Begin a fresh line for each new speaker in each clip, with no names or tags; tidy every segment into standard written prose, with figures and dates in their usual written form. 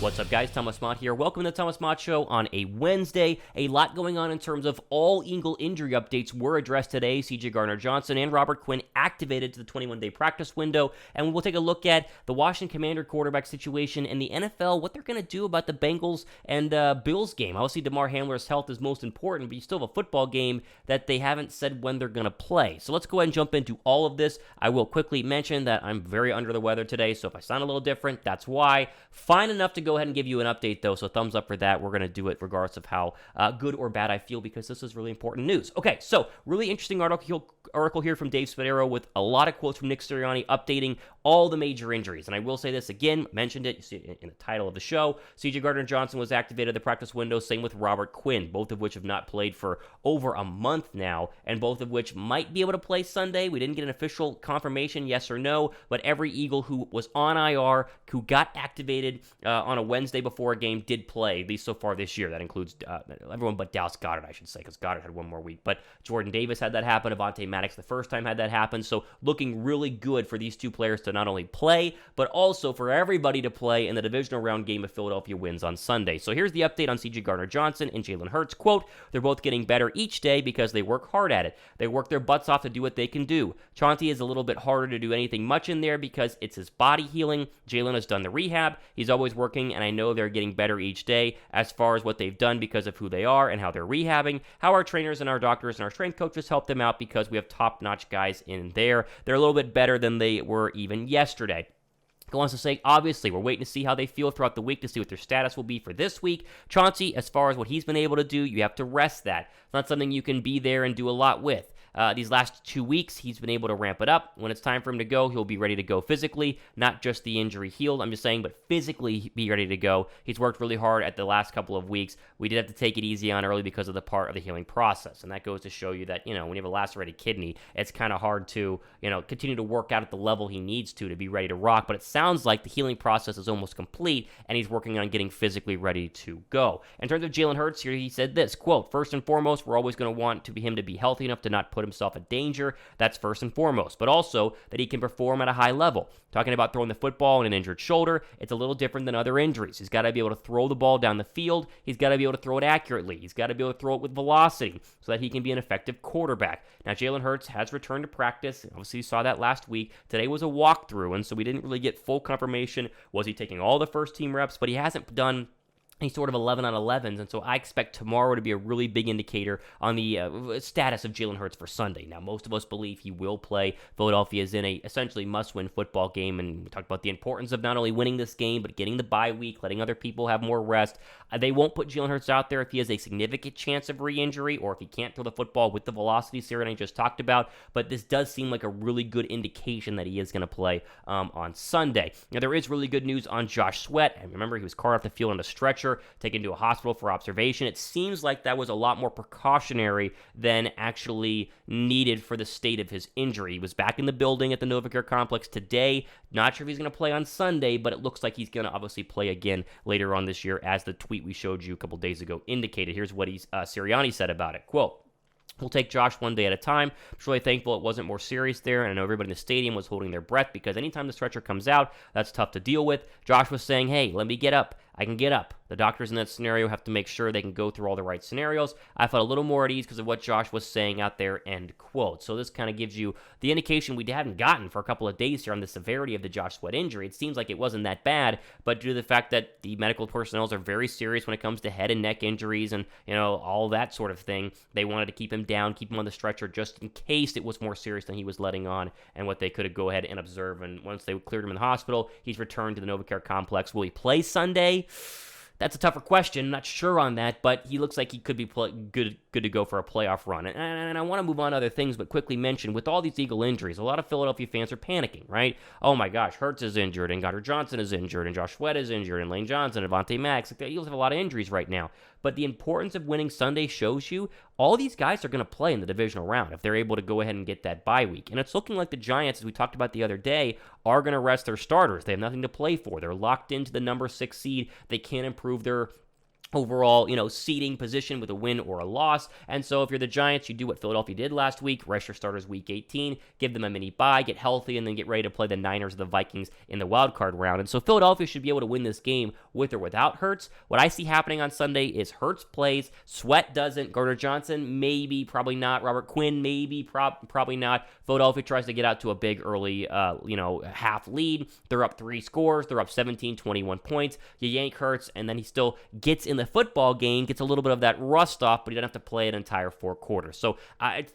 What's up, guys? Thomas Mott here. Welcome to the Thomas Mott Show on a Wednesday. A lot going on in terms of all Eagle injury updates were addressed today. Gardner-Johnson and Robert Quinn activated to the 21-day practice window, and we'll take a look at the Washington Commander quarterback situation and the NFL, what they're going to do about the Bengals and Bills game. Obviously, DeMar Hamler's health is most important, but you still have a football game that they haven't said when they're going to play. So let's go ahead and jump into all of this. I will quickly mention that I'm very under the weather today, so if I sound a little different, that's why. Fine enough to go ahead and give you an update, though, so thumbs up for that. We're going to do it regardless of how good or bad I feel, because this is really important news. Okay, so really interesting article here from Dave Spadaro with a lot of quotes from Nick Sirianni updating all the major injuries. And I will say this again, mentioned it, you see it in the title of the show. Gardner-Johnson was activated at the practice window, same with Robert Quinn, both of which have not played for over a month now, and both of which might be able to play Sunday. We didn't get an official confirmation, yes or no, but every Eagle who was on IR, who got activated on a Wednesday before a game, did play, at least so far this year. That includes everyone but Dallas Goedert, I should say, because Goedert had one more week. But Jordan Davis had that happen. Avonte Maddox the first time had that happen. So looking really good for these two players to not only play, but also for everybody to play in the divisional round game if Philadelphia wins on Sunday. So here's the update on Gardner-Johnson and Jalen Hurts. Quote, "They're both getting better each day because they work hard at it. They work their butts off to do what they can do. Chauncey is a little bit harder to do anything much in there because it's his body healing. Jalen has done the rehab. He's always working, and I know they're getting better each day as far as what they've done because of who they are and how they're rehabbing, how our trainers and our doctors and our strength coaches help them out because we have top-notch guys in there. They're a little bit better than they were even yesterday." He wants to say, obviously, we're waiting to see how they feel throughout the week to see what their status will be for this week. Chauncey, as far as what he's been able to do, you have to rest that. It's not something you can be there and do a lot with. These last 2 weeks, he's been able to ramp it up. When it's time for him to go, he'll be ready to go physically, not just the injury healed, I'm just saying, but physically be ready to go. He's worked really hard at the last couple of weeks. We did have to take it easy on early because of the part of the healing process, and that goes to show you that, when you have a lacerated kidney, it's kind of hard to, continue to work out at the level he needs to be ready to rock, but it sounds like the healing process is almost complete, and he's working on getting physically ready to go. In terms of Jalen Hurts here, he said this, quote, "First and foremost, we're always going to want him to be healthy enough to not put himself in danger. That's first and foremost, but also that he can perform at a high level. Talking about throwing the football in an injured shoulder, it's a little different than other injuries. He's got to be able to throw the ball down the field. He's got to be able to throw it accurately. He's got to be able to throw it with velocity so that he can be an effective quarterback." Now, Jalen Hurts has returned to practice. Obviously, you saw that last week. Today was a walkthrough, and so we didn't really get full confirmation. Was he taking all the first team reps? But he hasn't done any sort of 11 on 11s, and so I expect tomorrow to be a really big indicator on the status of Jalen Hurts for Sunday. Now, most of us believe he will play. Philadelphia is in a essentially must-win football game, and we talked about the importance of not only winning this game, but getting the bye week, letting other people have more rest. They won't put Jalen Hurts out there if he has a significant chance of re-injury or if he can't throw the football with the velocity Sirianni just talked about, but this does seem like a really good indication that he is going to play on Sunday. Now, there is really good news on Josh Sweat, and remember, he was carted off the field on a stretcher, taken to a hospital for observation. It seems like that was a lot more precautionary than actually needed for the state of his injury. He was back in the building at the Novacare complex today. Not sure if he's going to play on Sunday, but it looks like he's going to obviously play again later on this year, as the tweet we showed you a couple days ago indicated. Here's what Sirianni said about it. Quote, "We'll take Josh one day at a time. I'm really thankful it wasn't more serious there, and I know everybody in the stadium was holding their breath because anytime the stretcher comes out, that's tough to deal with. Josh was saying, hey, let me get up. I can get up. The doctors in that scenario have to make sure they can go through all the right scenarios. I felt a little more at ease because of what Josh was saying out there," end quote. So this kind of gives you the indication we hadn't gotten for a couple of days here on the severity of the Josh Sweat injury. It seems like it wasn't that bad, but due to the fact that the medical personnel are very serious when it comes to head and neck injuries and, all that sort of thing, they wanted to keep him down, keep him on the stretcher just in case it was more serious than he was letting on and what they could go ahead and observe. And once they cleared him in the hospital, he's returned to the Novacare complex. Will he play Sunday? That's a tougher question. Not sure on that, but he looks like he could be good to go for a playoff run. And I want to move on to other things, but quickly mention, with all these Eagle injuries, a lot of Philadelphia fans are panicking, right? Oh my gosh, Hurts is injured, and Gardner-Johnson is injured, and Josh Sweat is injured, and Lane Johnson, and Avonte Maddox. The Eagles have a lot of injuries right now. But the importance of winning Sunday shows you all these guys are going to play in the divisional round if they're able to go ahead and get that bye week. And it's looking like the Giants, as we talked about the other day, are going to rest their starters. They have nothing to play for. They're locked into the number 6 seed. They can't improve their overall, seeding position with a win or a loss. And so if you're the Giants, you do what Philadelphia did last week, rest your starters week 18, give them a mini bye, get healthy, and then get ready to play the Niners or the Vikings in the wild card round. And so Philadelphia should be able to win this game with or without Hurts. What I see happening on Sunday is Hurts plays, Sweat doesn't, Gardner-Johnson maybe, probably not, Robert Quinn maybe, probably not. Philadelphia tries to get out to a big early, half lead. They're up 3 scores. They're up 17, 21 points. You yank Hurts, and then he still gets in the football game, gets a little bit of that rust off, but he doesn't have to play an entire 4 quarters. So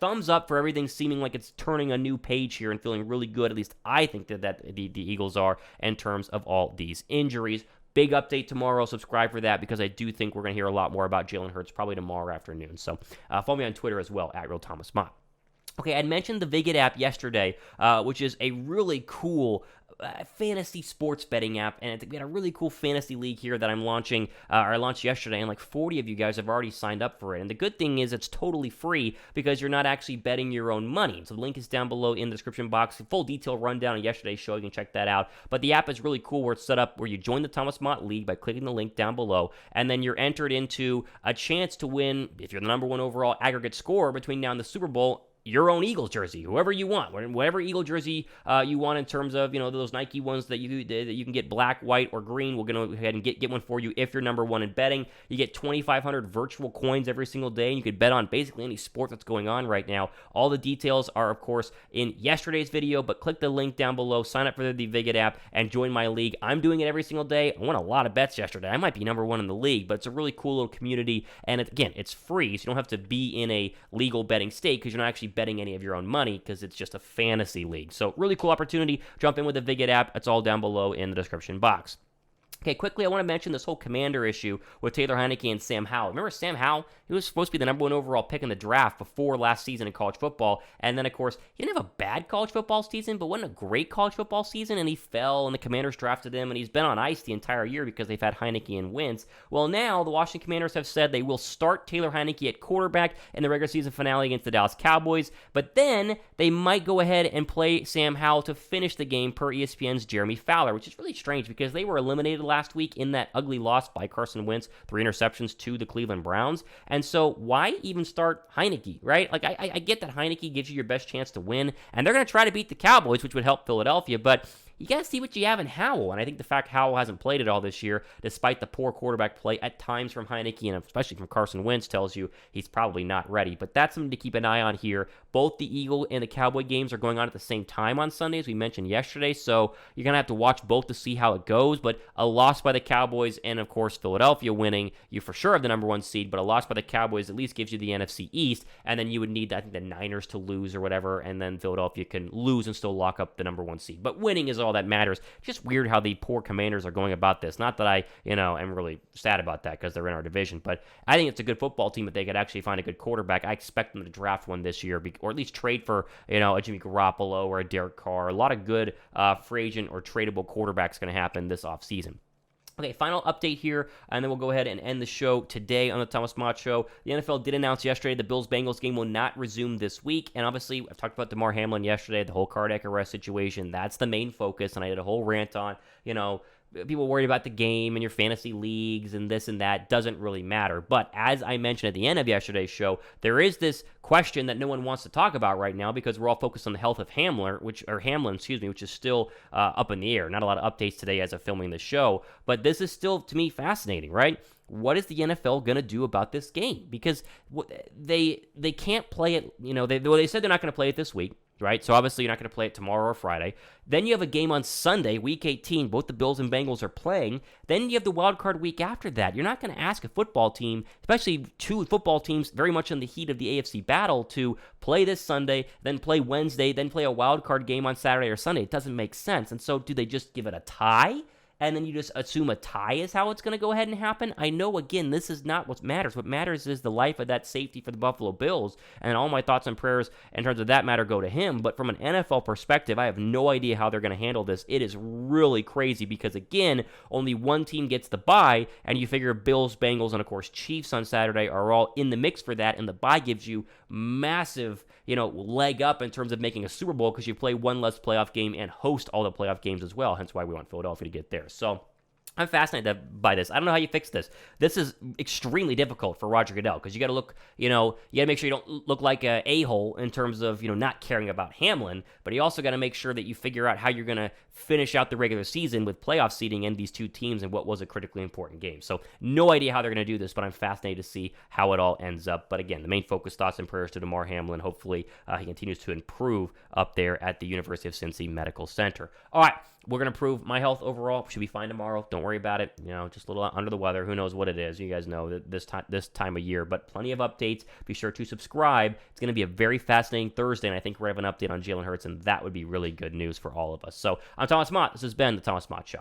thumbs up for everything seeming like it's turning a new page here and feeling really good. At least I think that the Eagles are in terms of all these injuries. Big update tomorrow. Subscribe for that because I do think we're going to hear a lot more about Jalen Hurts probably tomorrow afternoon. So follow me on Twitter as well, @RealThomasMott. Okay, I mentioned the Vig It app yesterday, which is a really cool fantasy sports betting app, and we had a really cool fantasy league here that I'm launching, or I launched yesterday, and like 40 of you guys have already signed up for it. And the good thing is it's totally free because you're not actually betting your own money. So the link is down below in the description box. Full detail rundown of yesterday's show, you can check that out. But the app is really cool where it's set up where you join the Thomas Mott League by clicking the link down below, and then you're entered into a chance to win, if you're the number 1 overall aggregate scorer between now and the Super Bowl, your own Eagles jersey, whoever you want, whatever Eagle jersey you want in terms of, those Nike ones that you can get black, white, or green. We're going to go ahead and get one for you if you're number 1 in betting. You get 2,500 virtual coins every single day, and you could bet on basically any sport that's going on right now. All the details are, of course, in yesterday's video, but click the link down below, sign up for the Vig It app, and join my league. I'm doing it every single day. I won a lot of bets yesterday. I might be number 1 in the league, but it's a really cool little community, and again, it's free, so you don't have to be in a legal betting state because you're not actually betting any of your own money because it's just a fantasy league. So really cool opportunity. Jump in with the Vig It app. It's all down below in the description box. Okay, quickly, I want to mention this whole commander issue with Taylor Heinicke and Sam Howell. Remember Sam Howell? He was supposed to be the number 1 overall pick in the draft before last season in college football. And then, of course, he didn't have a bad college football season, but wasn't a great college football season. And he fell, and the Commanders drafted him, and he's been on ice the entire year because they've had Heinicke and Wentz. Well, now the Washington Commanders have said they will start Taylor Heinicke at quarterback in the regular season finale against the Dallas Cowboys. But then they might go ahead and play Sam Howell to finish the game per ESPN's Jeremy Fowler, which is really strange because they were eliminated last week in that ugly loss by Carson Wentz, 3 interceptions to the Cleveland Browns. And so why even start Heinicke, right? Like, I get that Heinicke gives you your best chance to win, and they're going to try to beat the Cowboys, which would help Philadelphia, but you got to see what you have in Howell. And I think the fact Howell hasn't played at all this year, despite the poor quarterback play at times from Heinicke and especially from Carson Wentz, tells you he's probably not ready. But that's something to keep an eye on here. Both the Eagle and the Cowboy games are going on at the same time on Sunday, as we mentioned yesterday. So you're going to have to watch both to see how it goes. But a loss by the Cowboys and, of course, Philadelphia winning, you for sure have the number 1 seed. But a loss by the Cowboys at least gives you the NFC East. And then you would need, I think, the Niners to lose or whatever. And then Philadelphia can lose and still lock up the number 1 seed. But winning is all that matters. Just weird how the poor Commanders are going about this. Not that I, am really sad about that because they're in our division, but I think it's a good football team if they could actually find a good quarterback. I expect them to draft one this year, or at least trade for, a Jimmy Garoppolo or a Derek Carr. A lot of good free agent or tradable quarterbacks going to happen this offseason. Okay, final update here, and then we'll go ahead and end the show today on the Thomas Mott Show. The NFL did announce yesterday the Bills-Bengals game will not resume this week, and obviously, I've talked about DeMar Hamlin yesterday, the whole cardiac arrest situation. That's the main focus, and I did a whole rant on, people worried about the game and your fantasy leagues and this and that. Doesn't really matter. But as I mentioned at the end of yesterday's show, there is this question that no one wants to talk about right now because we're all focused on the health of Hamlin, which is still up in the air. Not a lot of updates today as of filming the show, but this is still, to me, fascinating, right? What is the NFL going to do about this game? Because they can't play it, they said they're not going to play it this week. Right? So obviously you're not going to play it tomorrow or Friday. Then you have a game on Sunday, Week 18. Both the Bills and Bengals are playing. Then you have the wild card week after that. You're not going to ask a football team, especially 2 football teams very much in the heat of the AFC battle, to play this Sunday, then play Wednesday, then play a wild card game on Saturday or Sunday. It doesn't make sense. And so do they just give it a tie? And then you just assume a tie is how it's going to go ahead and happen? I know, again, this is not what matters. What matters is the life of that safety for the Buffalo Bills, and all my thoughts and prayers in terms of that matter go to him. But from an NFL perspective, I have no idea how they're going to handle this. It is really crazy because, again, only one team gets the bye, and you figure Bills, Bengals, and, of course, Chiefs on Saturday are all in the mix for that, and the bye gives you massive, leg up in terms of making a Super Bowl because you play one less playoff game and host all the playoff games as well, hence why we want Philadelphia to get there. So I'm fascinated by this. I don't know how you fix this. This is extremely difficult for Roger Goodell because you got to look, you got to make sure you don't look like a a-hole in terms of, not caring about Hamlin, but you also got to make sure that you figure out how you're going to finish out the regular season with playoff seeding and these two teams and what was a critically important game. So no idea how they're going to do this, but I'm fascinated to see how it all ends up. But again, the main focus, thoughts and prayers to Damar Hamlin. Hopefully he continues to improve up there at the University of Cincy Medical Center. All right. We're going to prove my health overall should be fine tomorrow. Don't worry about it. Just a little under the weather. Who knows what it is? You guys know that this time of year, but plenty of updates. Be sure to subscribe. It's going to be a very fascinating Thursday, and I think we're going to have an update on Jalen Hurts, and that would be really good news for all of us. So I'm Thomas Mott. This has been the Thomas Mott Show.